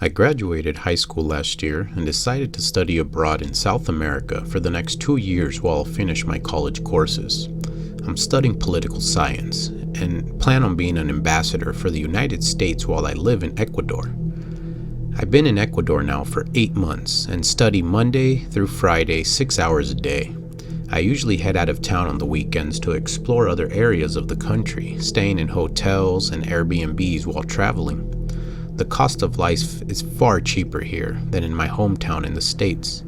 I graduated high school last year and decided to study abroad in South America for the next 2 years while I finish my college courses. I'm studying political science and plan on being an ambassador for the United States while I live in Ecuador. I've been in Ecuador now for 8 months and study Monday through Friday 6 hours a day. I usually head out of town on the weekends to explore other areas of the country, staying in hotels and Airbnbs while traveling. The cost of life is far cheaper here than in my hometown in the States.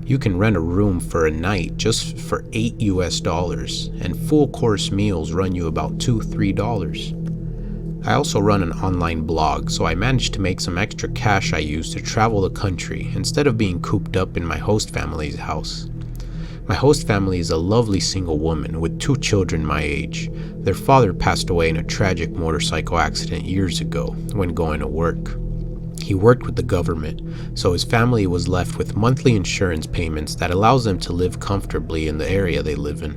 You can rent a room for a night just for $8 and full course meals run you about $2-3. I also run an online blog, so I managed to make some extra cash I use to travel the country instead of being cooped up in my host family's house. My host family is a lovely single woman with 2 children my age. Their father passed away in a tragic motorcycle accident years ago when going to work. He worked with the government, so his family was left with monthly insurance payments that allows them to live comfortably in the area they live in.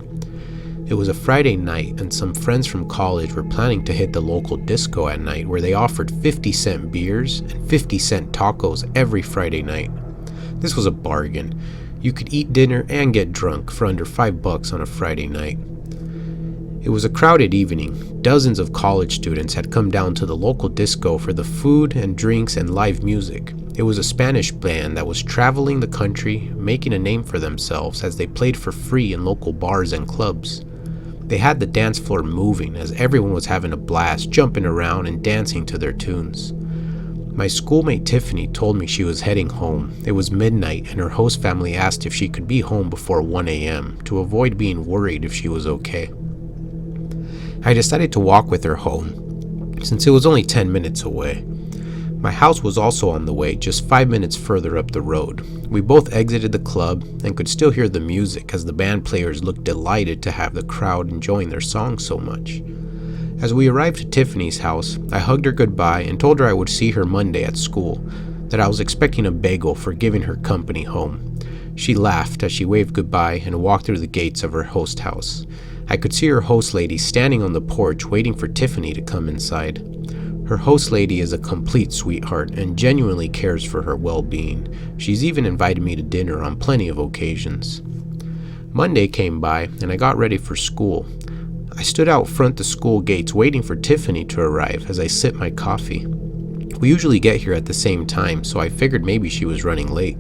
It was a Friday night and some friends from college were planning to hit the local disco at night where they offered 50-cent beers and 50-cent tacos every Friday night. This was a bargain. You could eat dinner and get drunk for under $5 on a Friday night. It was a crowded evening. Dozens of college students had come down to the local disco for the food and drinks and live music. It was a Spanish band that was traveling the country, making a name for themselves as they played for free in local bars and clubs. They had the dance floor moving as everyone was having a blast, jumping around and dancing to their tunes. My schoolmate Tiffany told me she was heading home. It was midnight and her host family asked if she could be home before 1 a.m. to avoid being worried if she was okay. I decided to walk with her home since it was only 10 minutes away. My house was also on the way, just 5 minutes further up the road. We both exited the club and could still hear the music as the band players looked delighted to have the crowd enjoying their songs so much. As we arrived at Tiffany's house, I hugged her goodbye and told her I would see her Monday at school, that I was expecting a bagel for giving her company home. She laughed as she waved goodbye and walked through the gates of her host house. I could see her host lady standing on the porch waiting for Tiffany to come inside. Her host lady is a complete sweetheart and genuinely cares for her well-being. She's even invited me to dinner on plenty of occasions. Monday came by and I got ready for school. I stood out front the school gates waiting for Tiffany to arrive as I sipped my coffee. We usually get here at the same time, so I figured maybe she was running late.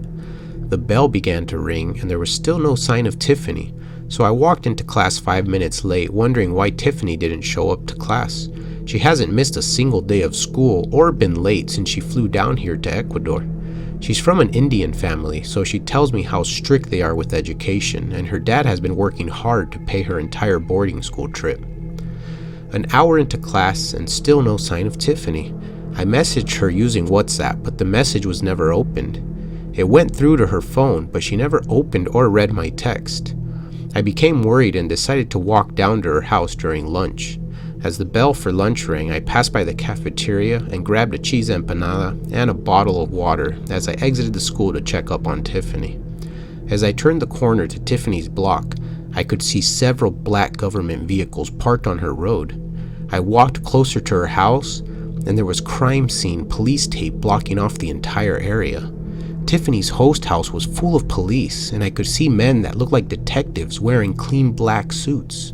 The bell began to ring and there was still no sign of Tiffany, so I walked into class 5 minutes late wondering why Tiffany didn't show up to class. She hasn't missed a single day of school or been late since she flew down here to Ecuador. She's from an Indian family, so she tells me how strict they are with education, and her dad has been working hard to pay her entire boarding school trip. An hour into class and still no sign of Tiffany. I messaged her using WhatsApp, but the message was never opened. It went through to her phone, but she never opened or read my text. I became worried and decided to walk down to her house during lunch. As the bell for lunch rang, I passed by the cafeteria and grabbed a cheese empanada and a bottle of water as I exited the school to check up on Tiffany. As I turned the corner to Tiffany's block, I could see several black government vehicles parked on her road. I walked closer to her house, and there was crime scene police tape blocking off the entire area. Tiffany's host house was full of police, and I could see men that looked like detectives wearing clean black suits.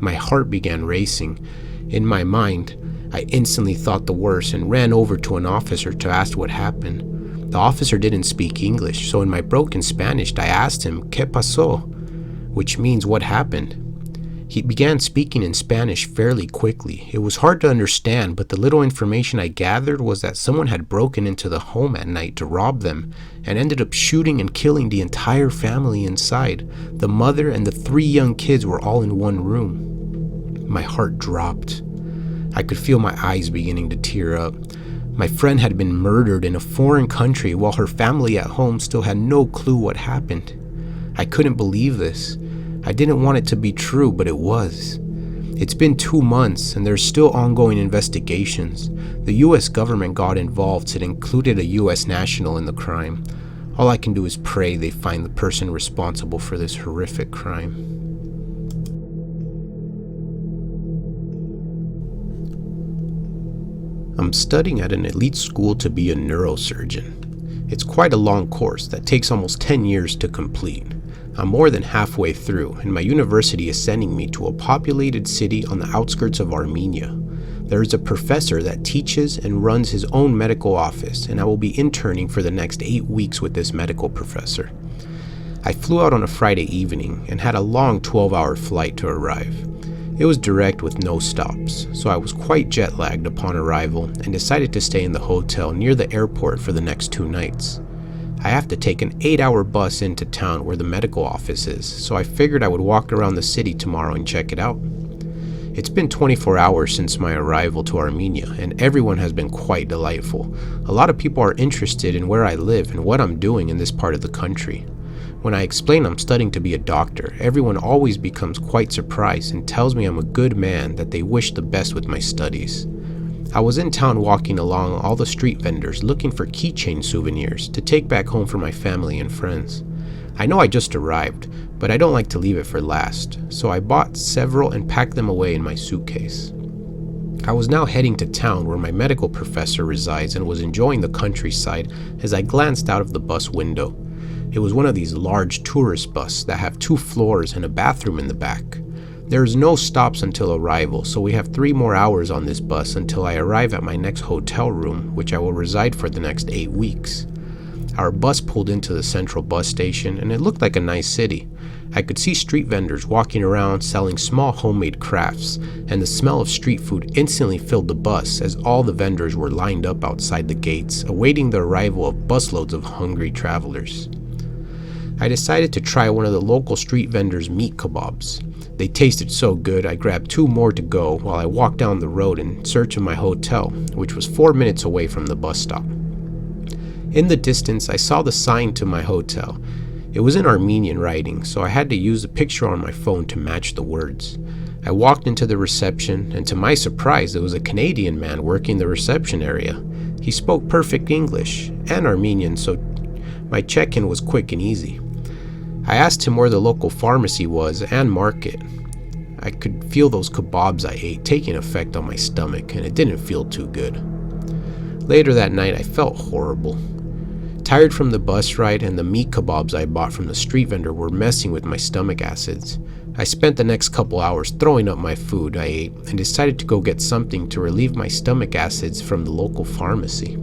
My heart began racing. In my mind, I instantly thought the worst and ran over to an officer to ask what happened. The officer didn't speak English, so in my broken Spanish, I asked him, "¿Qué pasó?" which means what happened. He began speaking in Spanish fairly quickly. It was hard to understand, but the little information I gathered was that someone had broken into the home at night to rob them and ended up shooting and killing the entire family inside. The mother and the 3 young kids were all in one room. My heart dropped. I could feel my eyes beginning to tear up. My friend had been murdered in a foreign country while her family at home still had no clue what happened. I couldn't believe this. I didn't want it to be true, but it was. It's been 2 months and there's still ongoing investigations. The US government got involved and included a US national in the crime. All I can do is pray they find the person responsible for this horrific crime. I'm studying at an elite school to be a neurosurgeon. It's quite a long course that takes almost 10 years to complete. I'm more than halfway through, and my university is sending me to a populated city on the outskirts of Armenia. There is a professor that teaches and runs his own medical office, and I will be interning for the next 8 weeks with this medical professor. I flew out on a Friday evening and had a long 12-hour flight to arrive. It was direct with no stops, so I was quite jet-lagged upon arrival and decided to stay in the hotel near the airport for the next 2 nights. I have to take an 8-hour bus into town where the medical office is, so I figured I would walk around the city tomorrow and check it out. It's been 24 hours since my arrival to Armenia, and everyone has been quite delightful. A lot of people are interested in where I live and what I'm doing in this part of the country. When I explain I'm studying to be a doctor, everyone always becomes quite surprised and tells me I'm a good man, that they wish the best with my studies. I was in town walking along all the street vendors looking for keychain souvenirs to take back home for my family and friends. I know I just arrived, but I don't like to leave it for last, so I bought several and packed them away in my suitcase. I was now heading to town where my medical professor resides and was enjoying the countryside as I glanced out of the bus window. It was one of these large tourist buses that have 2 floors and a bathroom in the back. There is no stops until arrival, so we have 3 more hours on this bus until I arrive at my next hotel room, which I will reside for the next 8 weeks. Our bus pulled into the central bus station, and it looked like a nice city. I could see street vendors walking around selling small homemade crafts, and the smell of street food instantly filled the bus as all the vendors were lined up outside the gates, awaiting the arrival of busloads of hungry travelers. I decided to try one of the local street vendors' meat kebabs. They tasted so good, I grabbed 2 more to go while I walked down the road in search of my hotel, which was 4 minutes away from the bus stop. In the distance, I saw the sign to my hotel. It was in Armenian writing, so I had to use a picture on my phone to match the words. I walked into the reception, and to my surprise, there was a Canadian man working the reception area. He spoke perfect English and Armenian, so my check-in was quick and easy. I asked him where the local pharmacy was and market. I could feel those kebabs I ate taking effect on my stomach, and it didn't feel too good. Later that night, I felt horrible. Tired from the bus ride, and the meat kebabs I bought from the street vendor were messing with my stomach acids. I spent the next couple hours throwing up my food I ate and decided to go get something to relieve my stomach acids from the local pharmacy.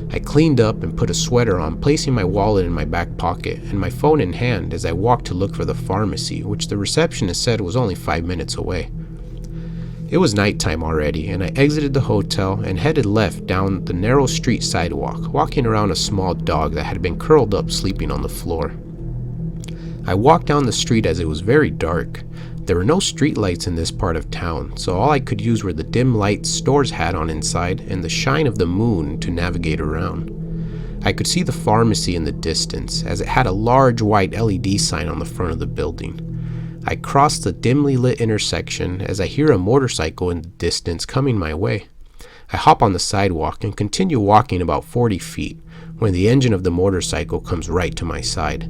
I cleaned up and put a sweater on, placing my wallet in my back pocket and my phone in hand as I walked to look for the pharmacy, which the receptionist said was only 5 minutes away. It was nighttime already, and I exited the hotel and headed left down the narrow street sidewalk, walking around a small dog that had been curled up sleeping on the floor. I walked down the street as it was very dark. There were no street lights in this part of town, so all I could use were the dim lights stores had on inside and the shine of the moon to navigate around. I could see the pharmacy in the distance, as it had a large white LED sign on the front of the building. I crossed the dimly lit intersection as I hear a motorcycle in the distance coming my way. I hop on the sidewalk and continue walking about 40 feet when the engine of the motorcycle comes right to my side.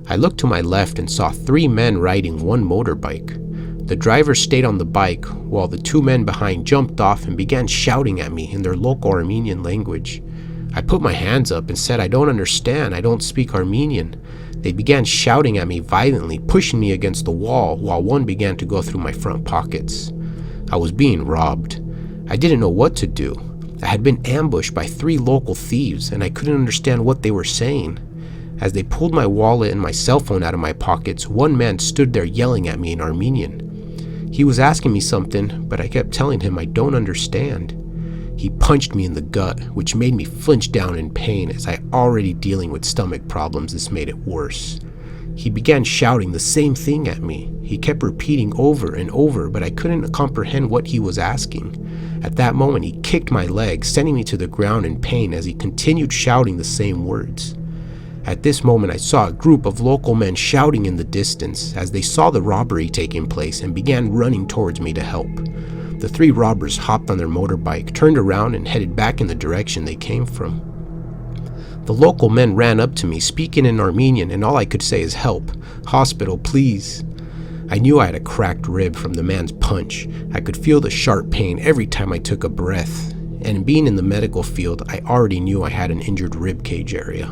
I looked to my left and saw 3 men riding one motorbike. The driver stayed on the bike while the 2 men behind jumped off and began shouting at me in their local Armenian language. I put my hands up and said, "I don't understand, I don't speak Armenian." They began shouting at me violently, pushing me against the wall while one began to go through my front pockets. I was being robbed. I didn't know what to do. I had been ambushed by 3 local thieves and I couldn't understand what they were saying. As they pulled my wallet and my cell phone out of my pockets, one man stood there yelling at me in Armenian. He was asking me something, but I kept telling him I don't understand. He punched me in the gut, which made me flinch down in pain, as I already dealing with stomach problems. This made it worse. He began shouting the same thing at me. He kept repeating over and over, but I couldn't comprehend what he was asking. At that moment, he kicked my leg, sending me to the ground in pain as he continued shouting the same words. At this moment, I saw a group of local men shouting in the distance as they saw the robbery taking place and began running towards me to help. The 3 robbers hopped on their motorbike, turned around, and headed back in the direction they came from. The local men ran up to me, speaking in Armenian, and all I could say is, "Help! Hospital, please!" I knew I had a cracked rib from the man's punch. I could feel the sharp pain every time I took a breath. and being in the medical field, I already knew I had an injured rib cage area.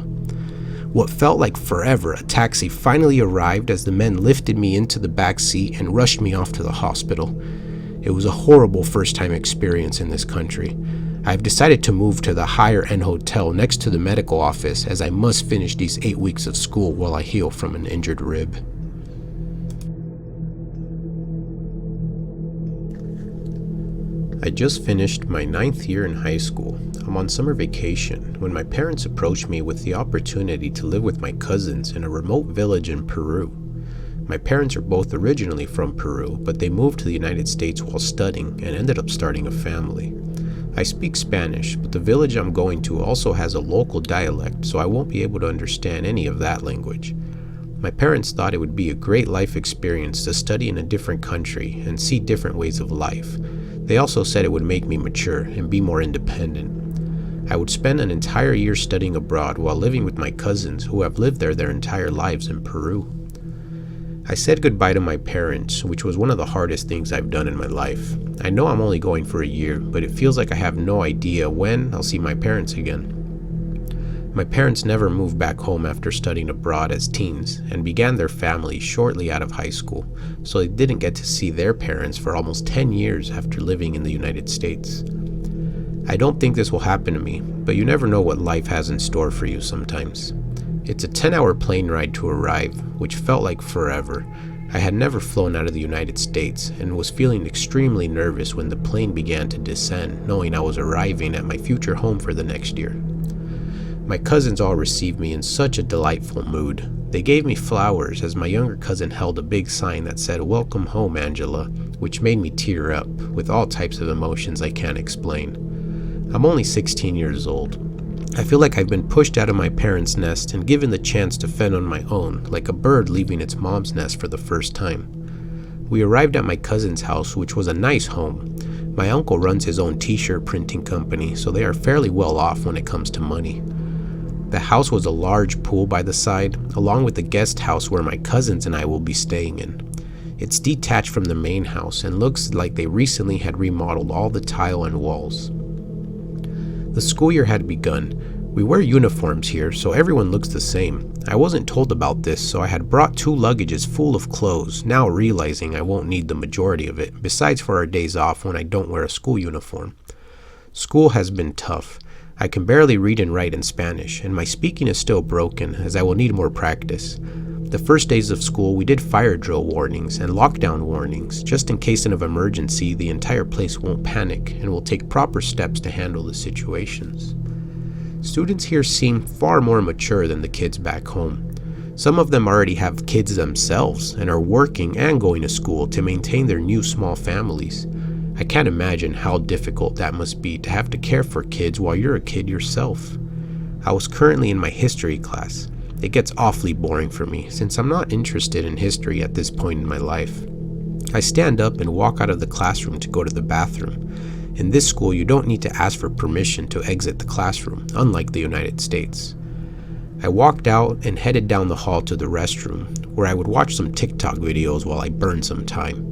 What felt like forever, a taxi finally arrived as the men lifted me into the back seat and rushed me off to the hospital. It was a horrible first-time experience in this country. I've decided to move to the higher-end hotel next to the medical office as I must finish these 8 weeks of school while I heal from an injured rib. I just finished my 9th year in high school. I'm on summer vacation when my parents approached me with the opportunity to live with my cousins in a remote village in Peru. My parents are both originally from Peru, but they moved to the United States while studying and ended up starting a family. I speak Spanish, but the village I'm going to also has a local dialect, so I won't be able to understand any of that language. My parents thought it would be a great life experience to study in a different country and see different ways of life. They also said it would make me mature and be more independent. I would spend an entire year studying abroad while living with my cousins who have lived there their entire lives in Peru. I said goodbye to my parents, which was one of the hardest things I've done in my life. I know I'm only going for a year, but it feels like I have no idea when I'll see my parents again. My parents never moved back home after studying abroad as teens and began their family shortly out of high school, so they didn't get to see their parents for almost 10 years after living in the United States. I don't think this will happen to me, but you never know what life has in store for you sometimes. It's a 10-hour plane ride to arrive, which felt like forever. I had never flown out of the United States and was feeling extremely nervous when the plane began to descend, knowing I was arriving at my future home for the next year. My cousins all received me in such a delightful mood. They gave me flowers as my younger cousin held a big sign that said, "Welcome home, Angela," which made me tear up with all types of emotions I can't explain. I'm only 16 years old. I feel like I've been pushed out of my parents' nest and given the chance to fend on my own, like a bird leaving its mom's nest for the first time. We arrived at my cousin's house, which was a nice home. My uncle runs his own t-shirt printing company, so they are fairly well off when it comes to money. The house was a large pool by the side, along with the guest house where my cousins and I will be staying in. It's detached from the main house and looks like they recently had remodeled all the tile and walls. The school year had begun. We wear uniforms here, so everyone looks the same. I wasn't told about this, so I had brought 2 luggages full of clothes, now realizing I won't need the majority of it, besides for our days off when I don't wear a school uniform. School has been tough. I can barely read and write in Spanish, and my speaking is still broken, as I will need more practice. The first days of school, we did fire drill warnings and lockdown warnings, just in case of emergency the entire place won't panic and will take proper steps to handle the situations. Students here seem far more mature than the kids back home. Some of them already have kids themselves and are working and going to school to maintain their new small families. I can't imagine how difficult that must be to have to care for kids while you're a kid yourself. I was currently in my history class. It gets awfully boring for me since I'm not interested in history at this point in my life. I stand up and walk out of the classroom to go to the bathroom. In this school, you don't need to ask for permission to exit the classroom, unlike the United States. I walked out and headed down the hall to the restroom, where I would watch some TikTok videos while I burned some time.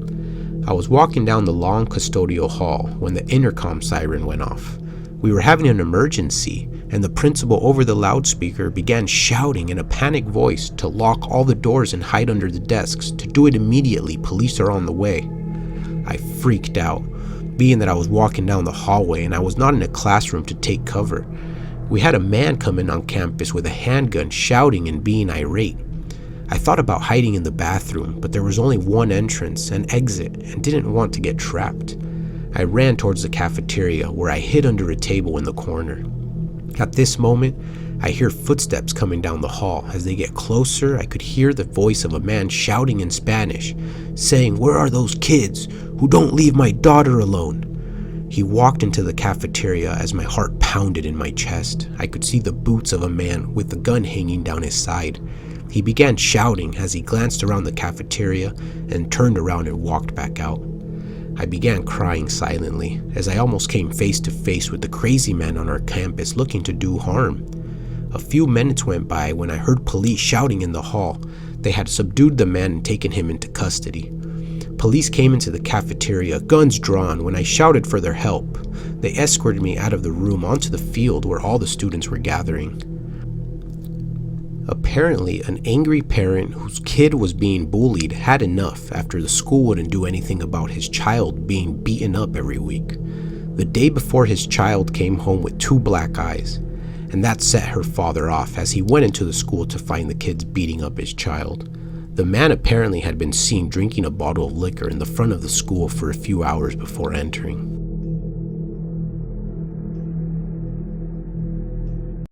I was walking down the long custodial hall when the intercom siren went off. We were having an emergency, and the principal over the loudspeaker began shouting in a panicked voice to lock all the doors and hide under the desks, to do it immediately, police are on the way. I freaked out, being that I was walking down the hallway and I was not in a classroom to take cover. We had a man come in on campus with a handgun shouting and being irate. I thought about hiding in the bathroom, but there was only one entrance and exit and didn't want to get trapped. I ran towards the cafeteria where I hid under a table in the corner. At this moment, I hear footsteps coming down the hall. As they get closer, I could hear the voice of a man shouting in Spanish, saying, "Where are those kids who don't leave my daughter alone?" He walked into the cafeteria as my heart pounded in my chest. I could see the boots of a man with the gun hanging down his side. He began shouting as he glanced around the cafeteria and turned around and walked back out. I began crying silently as I almost came face to face with the crazy man on our campus looking to do harm. A few minutes went by when I heard police shouting in the hall. They had subdued the man and taken him into custody. Police came into the cafeteria, guns drawn, when I shouted for their help. They escorted me out of the room onto the field where all the students were gathering. Apparently, an angry parent whose kid was being bullied had enough after the school wouldn't do anything about his child being beaten up every week. The day before, his child came home with 2 black eyes, and that set her father off as he went into the school to find the kids beating up his child. The man apparently had been seen drinking a bottle of liquor in the front of the school for a few hours before entering.